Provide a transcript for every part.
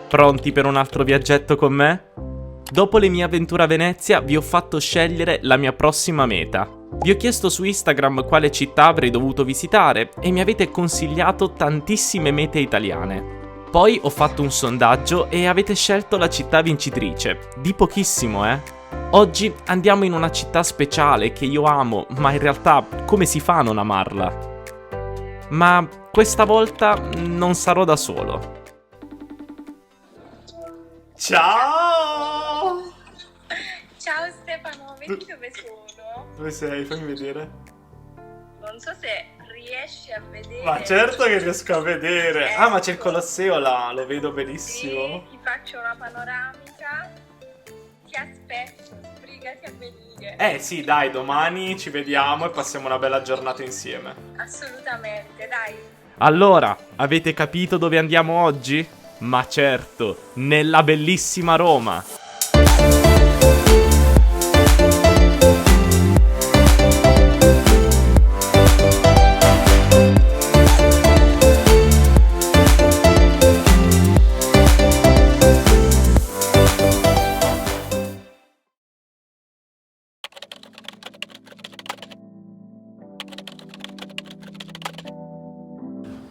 Pronti per un altro viaggetto con me? Dopo le mie avventure a Venezia vi ho fatto scegliere la mia prossima meta. Vi ho chiesto su Instagram quale città avrei dovuto visitare e mi avete consigliato tantissime mete italiane. Poi ho fatto un sondaggio e avete scelto la città vincitrice, di pochissimo, Oggi andiamo in una città speciale che io amo, ma in realtà come si fa a non amarla? Ma questa volta non sarò da solo. Ciao! Ciao Stefano, vedi dove sono? Dove sei? Fammi vedere. Non so se riesci a vedere. Ma certo che riesco a vedere. Ecco. Ah, ma c'è il Colosseo là, lo vedo benissimo. Sì, ti faccio una panoramica. Ti aspetto, sbrigati a venire. Sì, dai, domani ci vediamo e passiamo una bella giornata insieme. Assolutamente, dai. Allora, avete capito dove andiamo oggi? Ma certo, nella bellissima Roma.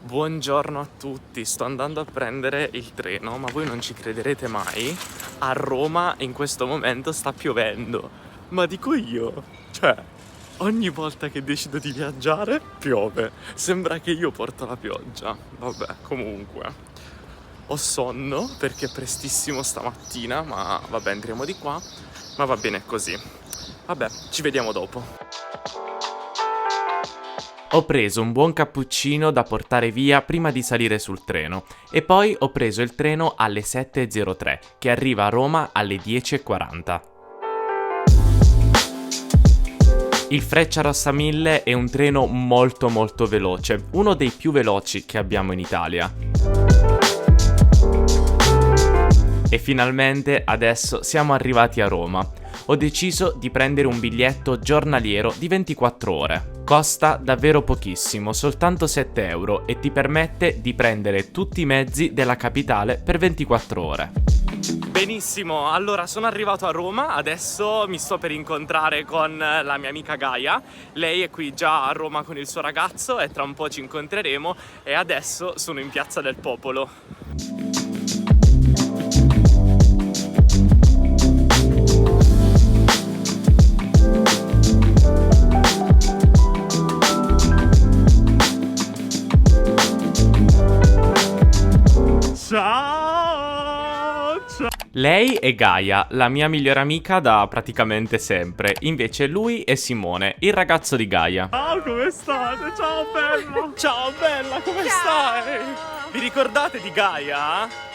Buongiorno a tutti, sto andando a prendere il treno, ma voi non ci crederete mai, a Roma in questo momento sta piovendo. Ma dico io, cioè, ogni volta che decido di viaggiare piove, sembra che io porto la pioggia. Vabbè, comunque, ho sonno perché è prestissimo stamattina, ma vabbè, entriamo di qua, ma va bene così. Vabbè, ci vediamo dopo. Ho preso un buon cappuccino da portare via prima di salire sul treno e poi ho preso il treno alle 7:03 che arriva a Roma alle 10:40. Il Frecciarossa 1000 è un treno molto veloce, uno dei più veloci che abbiamo in Italia. E finalmente adesso siamo arrivati a Roma. Ho deciso di prendere un biglietto giornaliero di 24 ore. Costa davvero pochissimo, soltanto 7 euro e ti permette di prendere tutti i mezzi della capitale per 24 ore. Benissimo, allora sono arrivato a Roma, adesso mi sto per incontrare con la mia amica Gaia. Lei è qui già a Roma con il suo ragazzo e tra un po' ci incontreremo e adesso sono in Piazza del Popolo. Ciao! Lei è Gaia, la mia migliore amica da praticamente sempre. Invece lui è Simone, il ragazzo di Gaia. Ciao, come state? Ciao bella! Ciao bella, come stai? Vi ricordate di Gaia?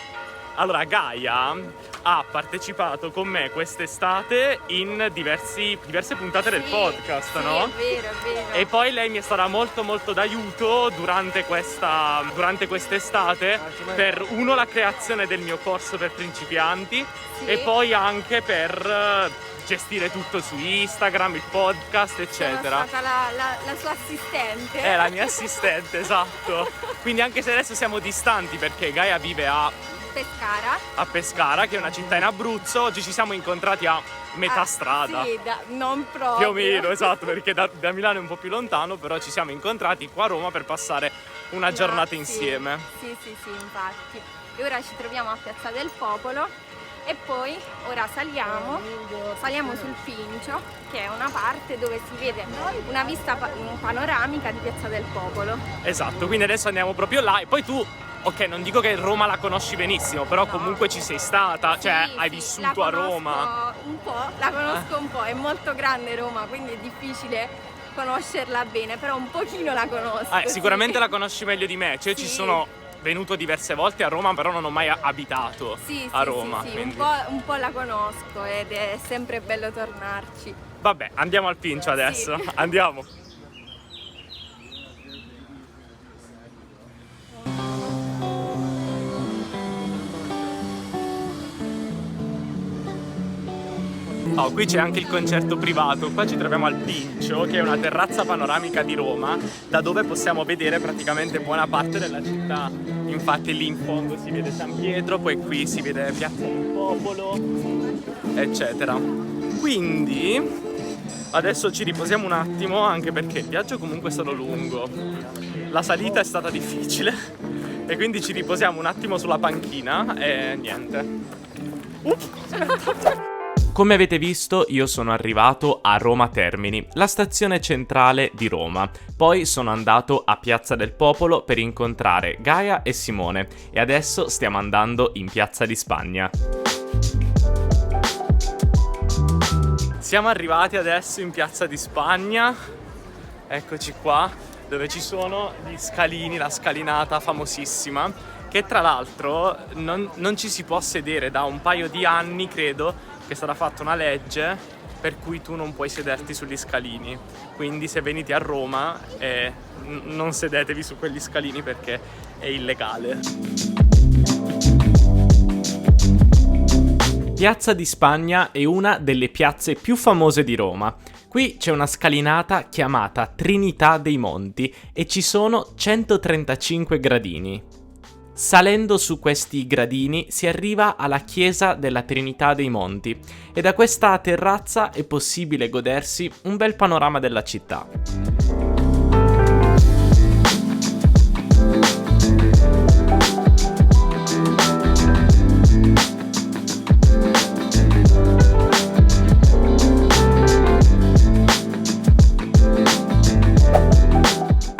Allora, Gaia ha partecipato con me quest'estate in diverse puntate del podcast, no? È vero. E poi lei mi è stata molto d'aiuto durante quest'estate per la creazione del mio corso per principianti e poi anche per gestire tutto su Instagram, il podcast, eccetera. Sono stata la sua assistente. È la mia assistente, esatto. Quindi anche se adesso siamo distanti perché Gaia vive a Pescara, che è una città in Abruzzo, oggi ci siamo incontrati a metà strada. Sì, non proprio. Più o meno, esatto, perché da Milano è un po' più lontano, però ci siamo incontrati qua a Roma per passare una giornata insieme. Sì, infatti. E ora ci troviamo a Piazza del Popolo e poi ora saliamo sul Pincio, che è una parte dove si vede una vista panoramica di Piazza del Popolo. Esatto, quindi adesso andiamo proprio là e poi tu... Ok, non dico che Roma la conosci benissimo, però comunque ci sei stata, cioè hai vissuto a Roma. La conosco un po', è molto grande Roma, quindi è difficile conoscerla bene, però un pochino la conosco. Sicuramente la conosci meglio di me, cioè io ci sono venuto diverse volte a Roma, però non ho mai abitato a Roma. Sì, quindi... un po' la conosco ed è sempre bello tornarci. Vabbè, andiamo al Pincio adesso, andiamo. Oh, qui c'è anche il concerto privato. Qua ci troviamo al Pincio, che è una terrazza panoramica di Roma, da dove possiamo vedere praticamente buona parte della città. Infatti lì in fondo si vede San Pietro, poi qui si vede Piazza del Popolo, eccetera. Quindi adesso ci riposiamo un attimo, anche perché il viaggio comunque è stato lungo. La salita è stata difficile e quindi ci riposiamo un attimo sulla panchina e niente. Come avete visto, io sono arrivato a Roma Termini, la stazione centrale di Roma. Poi sono andato a Piazza del Popolo per incontrare Gaia e Simone e adesso stiamo andando in Piazza di Spagna. Siamo arrivati adesso in Piazza di Spagna, eccoci qua, dove ci sono gli scalini, la scalinata famosissima, che tra l'altro non ci si può sedere da un paio di anni, credo, che è stata fatta una legge per cui tu non puoi sederti sugli scalini. Quindi se venite a Roma non sedetevi su quegli scalini perché è illegale. Piazza di Spagna è una delle piazze più famose di Roma. Qui c'è una scalinata chiamata Trinità dei Monti e ci sono 135 gradini. Salendo su questi gradini si arriva alla chiesa della Trinità dei Monti e da questa terrazza è possibile godersi un bel panorama della città.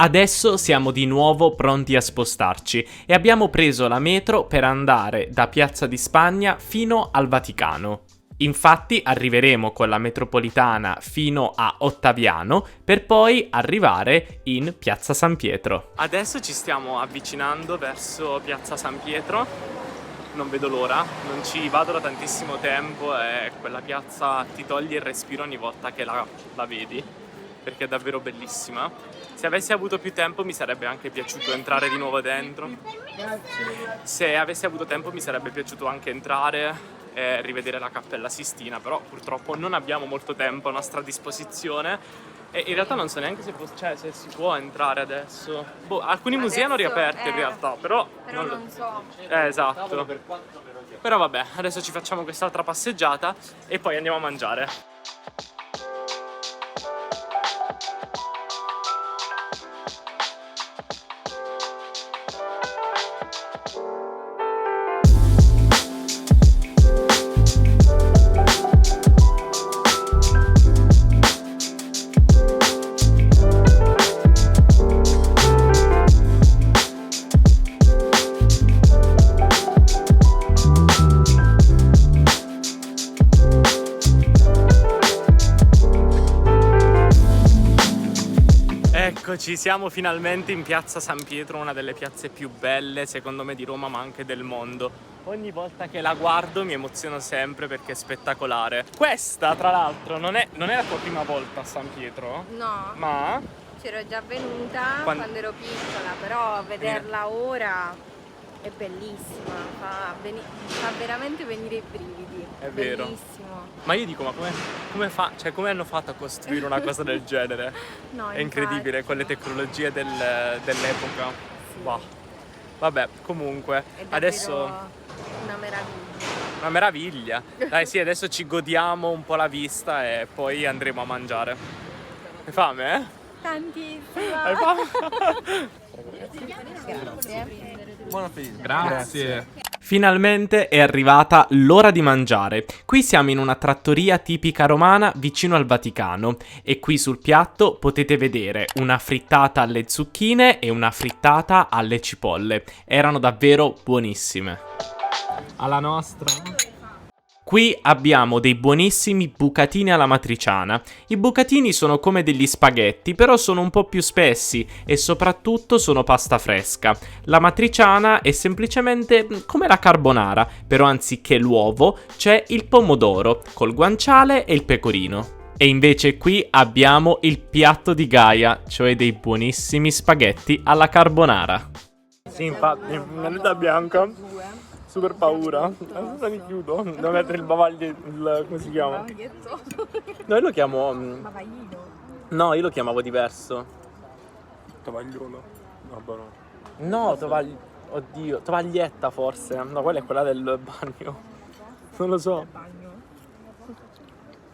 Adesso siamo di nuovo pronti a spostarci e abbiamo preso la metro per andare da Piazza di Spagna fino al Vaticano. Infatti arriveremo con la metropolitana fino a Ottaviano per poi arrivare in Piazza San Pietro. Adesso ci stiamo avvicinando verso Piazza San Pietro, non vedo l'ora, non ci vado da tantissimo tempo e quella piazza ti toglie il respiro ogni volta che la vedi, perché è davvero bellissima. Se avessi avuto più tempo mi sarebbe anche piaciuto entrare di nuovo dentro. Se avessi avuto tempo mi sarebbe piaciuto anche entrare e rivedere la Cappella Sistina, però purtroppo non abbiamo molto tempo a nostra disposizione e in realtà non so neanche se si può entrare adesso. Alcuni musei hanno riaperto in realtà, però non so. Esatto. Però vabbè, adesso ci facciamo quest'altra passeggiata e poi andiamo a mangiare. Eccoci, siamo finalmente in Piazza San Pietro, una delle piazze più belle secondo me di Roma ma anche del mondo. Ogni volta che la guardo mi emoziono sempre perché è spettacolare. Questa tra l'altro non è la tua prima volta a San Pietro? No. Ma? C'ero già venuta quando ero piccola, però vederla ora è bellissima, fa veramente venire i brividi. È vero. Bellissimo. Ma io dico, ma come hanno fatto a costruire una cosa del genere? No, è incredibile, infatti. con le tecnologie dell'epoca. Sì. Wow. Vabbè, comunque, È davvero adesso una meraviglia. una meraviglia. Dai, sì, adesso ci godiamo un po' la vista e poi andremo a mangiare. Hai fame, eh? Tantissima. Hai fame? Grazie. Buon appetito. Grazie. Finalmente è arrivata l'ora di mangiare. Qui siamo in una trattoria tipica romana vicino al Vaticano e qui sul piatto potete vedere una frittata alle zucchine e una frittata alle cipolle. Erano davvero buonissime. Alla nostra. Qui abbiamo dei buonissimi bucatini alla matriciana. I bucatini sono come degli spaghetti, però sono un po' più spessi e soprattutto sono pasta fresca. La matriciana è semplicemente come la carbonara, però anziché l'uovo c'è il pomodoro col guanciale e il pecorino. E invece qui abbiamo il piatto di Gaia, cioè dei buonissimi spaghetti alla carbonara. Sì, infatti, moneta bianca. super paura. Aspetta, mi chiudo. Devo mettere il bavaglio, come si chiama? No, io lo chiamo... Bavaglino. No, io lo chiamavo diverso. Tovagliolo. Vabbè, no. No, oddio, tovaglietta forse. No, quella è quella del bagno. Non lo so.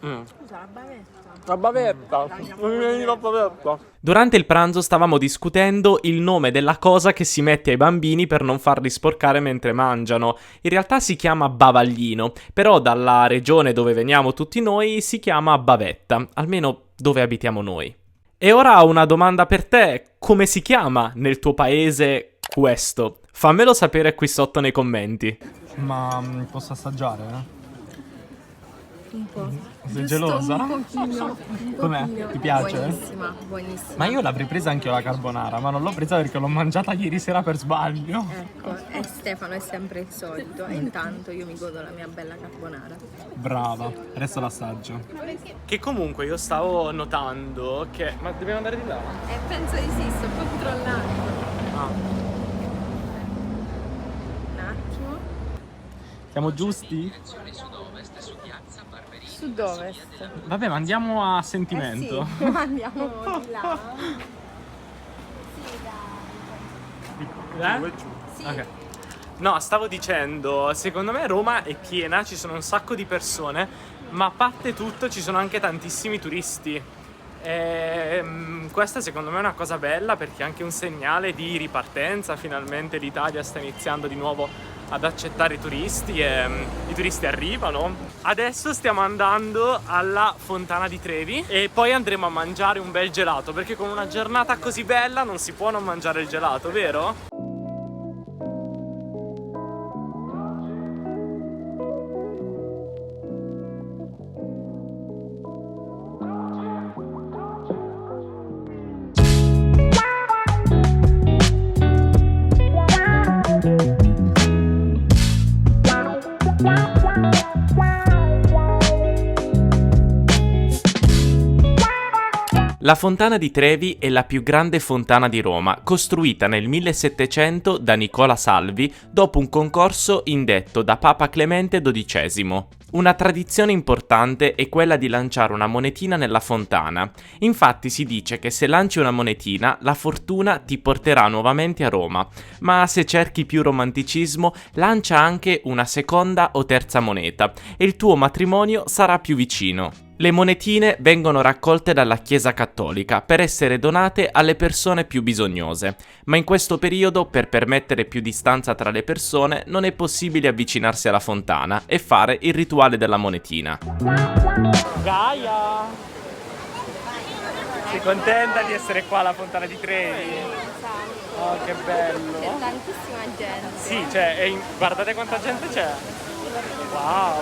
Scusa, la bavetta. La bavetta. Non mi viene la bavetta. Durante il pranzo stavamo discutendo il nome della cosa che si mette ai bambini per non farli sporcare mentre mangiano. In realtà si chiama bavaglino, però dalla regione dove veniamo tutti noi si chiama bavetta, almeno dove abitiamo noi. E ora ho una domanda per te: come si chiama nel tuo paese questo? Fammelo sapere qui sotto nei commenti. Ma posso assaggiare? Un po'. Sei gelosa? Un pochino. Com'è? Ti piace? Buonissima, buonissima. Ma io l'avrei presa anche io la carbonara, ma non l'ho presa perché l'ho mangiata ieri sera per sbaglio. Ecco, e Stefano è sempre il solito. E intanto io mi godo la mia bella carbonara. Brava, adesso l'assaggio. Che comunque io stavo notando che... Ma dobbiamo andare di là? Penso di sì, sto controllando. Ah. Un attimo. Siamo giusti? Sud-ovest. Vabbè, ma andiamo a sentimento. Sì, andiamo di là. Sì. Ok. No, stavo dicendo, secondo me Roma è piena, ci sono un sacco di persone, ma a parte tutto ci sono anche tantissimi turisti. Questa secondo me è una cosa bella perché è anche un segnale di ripartenza. Finalmente l'Italia sta iniziando di nuovo ad accettare i turisti e i turisti arrivano. Adesso stiamo andando alla Fontana di Trevi e poi andremo a mangiare un bel gelato, perché con una giornata così bella non si può non mangiare il gelato, vero? La Fontana di Trevi è la più grande fontana di Roma, costruita nel 1700 da Nicola Salvi dopo un concorso indetto da Papa Clemente XII. Una tradizione importante è quella di lanciare una monetina nella fontana. Infatti si dice che se lanci una monetina, la fortuna ti porterà nuovamente a Roma. Ma se cerchi più romanticismo, lancia anche una seconda o terza moneta e il tuo matrimonio sarà più vicino. Le monetine vengono raccolte dalla Chiesa Cattolica per essere donate alle persone più bisognose, ma in questo periodo, per permettere più distanza tra le persone, non è possibile avvicinarsi alla fontana e fare il rituale della monetina. Gaia! Sei contenta di essere qua alla Fontana di Trevi? Oh, che bello! C'è tantissima gente. Sì, cioè, guardate quanta gente c'è! Wow!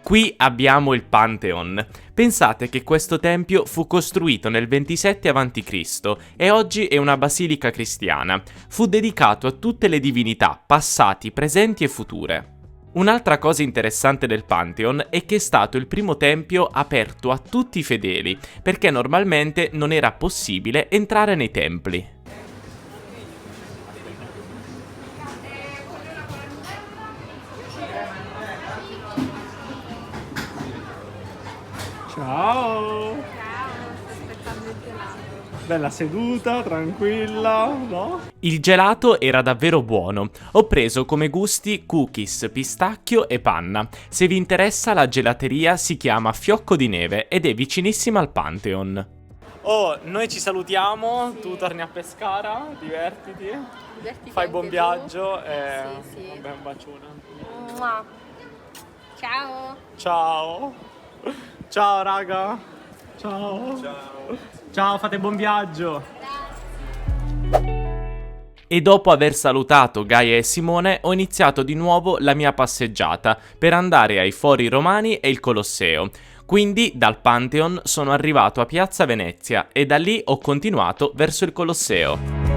Qui abbiamo il Pantheon. Pensate che questo tempio fu costruito nel 27 a.C. e oggi è una basilica cristiana. Fu dedicato a tutte le divinità, passati, presenti e future. Un'altra cosa interessante del Pantheon è che è stato il primo tempio aperto a tutti i fedeli, perché normalmente non era possibile entrare nei templi. Ciao! Sto aspettando il gelato. Bella seduta, tranquilla, no? Il gelato era davvero buono. Ho preso come gusti cookies, pistacchio e panna. Se vi interessa, la gelateria si chiama Fiocco di Neve ed è vicinissima al Pantheon. Oh, noi ci salutiamo, tu torni a Pescara, divertiti, Divertiti fai anche buon tu. viaggio e Sì, sì. vabbè, un bacione. Mua. Ciao. Ciao! Ciao raga! Ciao! Ciao, fate buon viaggio! E dopo aver salutato Gaia e Simone, ho iniziato di nuovo la mia passeggiata per andare ai Fori Romani e il Colosseo. Quindi dal Pantheon sono arrivato a Piazza Venezia e da lì ho continuato verso il Colosseo.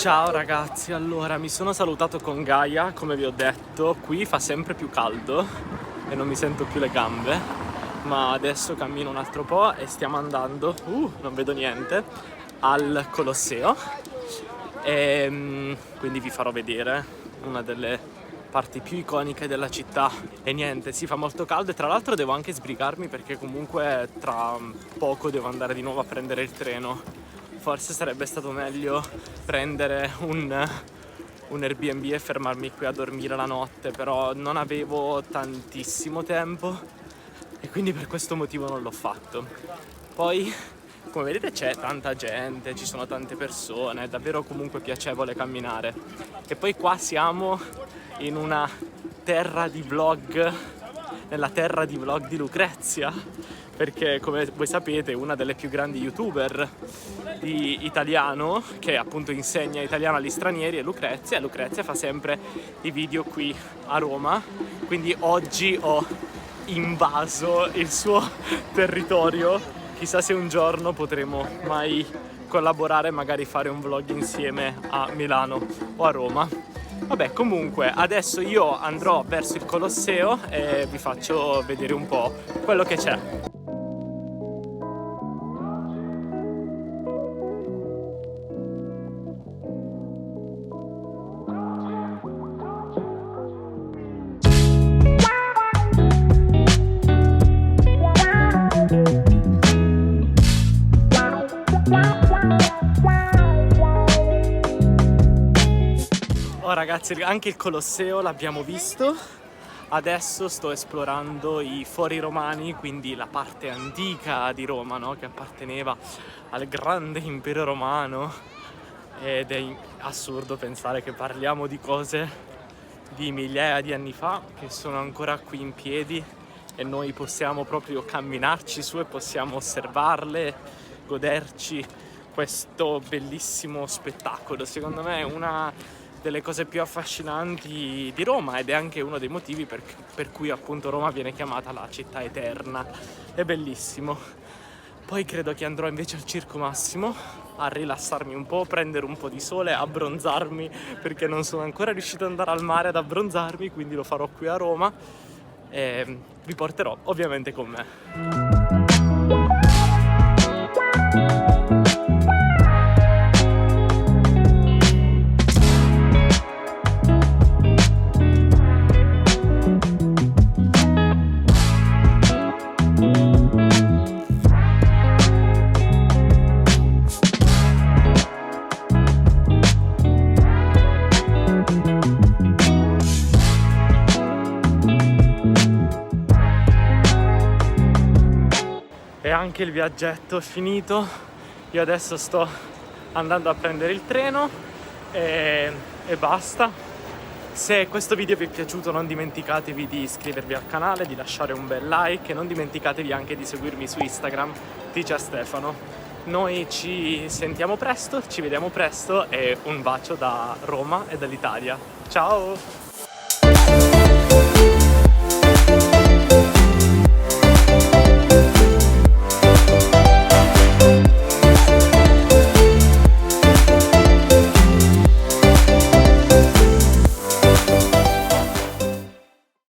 Ciao ragazzi, allora mi sono salutato con Gaia, come vi ho detto, qui fa sempre più caldo e non mi sento più le gambe, ma adesso cammino un altro po' e stiamo andando, non vedo niente, al Colosseo e quindi vi farò vedere una delle parti più iconiche della città. E niente, si fa molto caldo e tra l'altro devo anche sbrigarmi perché comunque tra poco devo andare di nuovo a prendere il treno. Forse sarebbe stato meglio prendere un Airbnb e fermarmi qui a dormire la notte, però non avevo tantissimo tempo e quindi per questo motivo non l'ho fatto. Poi, come vedete, c'è tanta gente, ci sono tante persone, è davvero comunque piacevole camminare. E poi qua siamo in una terra di vlog, nella terra di vlog di Lucrezia, perché come voi sapete una delle più grandi youtuber di italiano che appunto insegna italiano agli stranieri è Lucrezia, e Lucrezia fa sempre i video qui a Roma, quindi oggi ho invaso il suo territorio. Chissà se un giorno potremo mai collaborare, magari fare un vlog insieme a Milano o a Roma. Vabbè, comunque adesso io andrò verso il Colosseo e vi faccio vedere un po' quello che c'è. Oh ragazzi, anche il Colosseo l'abbiamo visto, adesso sto esplorando i Fori Romani, quindi la parte antica di Roma, no? Che apparteneva al grande impero romano, ed è assurdo pensare che parliamo di cose di migliaia di anni fa che sono ancora qui in piedi e noi possiamo proprio camminarci su e possiamo osservarle, goderci questo bellissimo spettacolo. Secondo me è una delle cose più affascinanti di Roma ed è anche uno dei motivi per cui appunto Roma viene chiamata la città eterna. È bellissimo. Poi credo che andrò invece al Circo Massimo a rilassarmi un po', prendere un po' di sole, abbronzarmi, perché non sono ancora riuscito ad andare al mare ad abbronzarmi, quindi lo farò qui a Roma e vi porterò ovviamente con me. E anche il viaggetto è finito, io adesso sto andando a prendere il treno e basta. Se questo video vi è piaciuto non dimenticatevi di iscrivervi al canale, di lasciare un bel like e non dimenticatevi anche di seguirmi su Instagram, Ticia Stefano. Noi ci sentiamo presto, ci vediamo presto e un bacio da Roma e dall'Italia. Ciao!